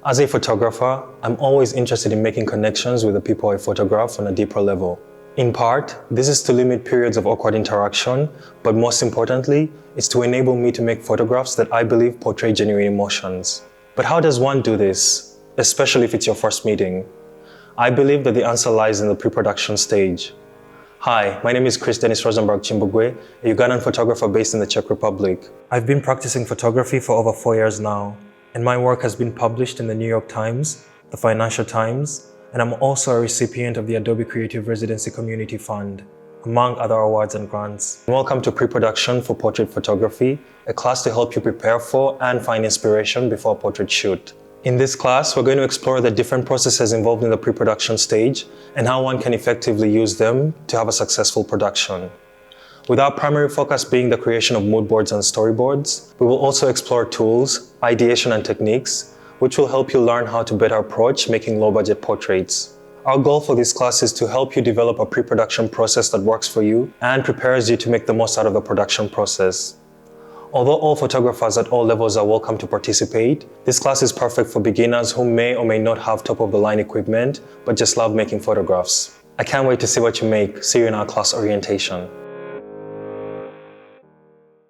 As a photographer, I'm always interested in making connections with the people I photograph on a deeper level. In part, this is to limit periods of awkward interaction, but most importantly, it's to enable me to make photographs that I believe portray genuine emotions. But how does one do this, especially if it's your first meeting? I believe that the answer lies in the pre-production stage. Hi, my name is Chris Dennis Rosenberg Chimbugwe, a Ugandan photographer based in the Czech Republic. I've been practicing photography for over 4 years now, and my work has been published in the New York Times, the Financial Times, and I'm also a recipient of the Adobe Creative Residency Community Fund, among other awards and grants. Welcome to Pre-Production for Portrait Photography, a class to help you prepare for and find inspiration before a portrait shoot. In this class, we're going to explore the different processes involved in the pre-production stage and how one can effectively use them to have a successful production. With our primary focus being the creation of mood boards and storyboards, we will also explore tools, ideation and techniques, which will help you learn how to better approach making low-budget portraits. Our goal for this class is to help you develop a pre-production process that works for you and prepares you to make the most out of the production process. Although all photographers at all levels are welcome to participate, this class is perfect for beginners who may or may not have top-of-the-line equipment, but just love making photographs. I can't wait to see what you make. See you in our class orientation.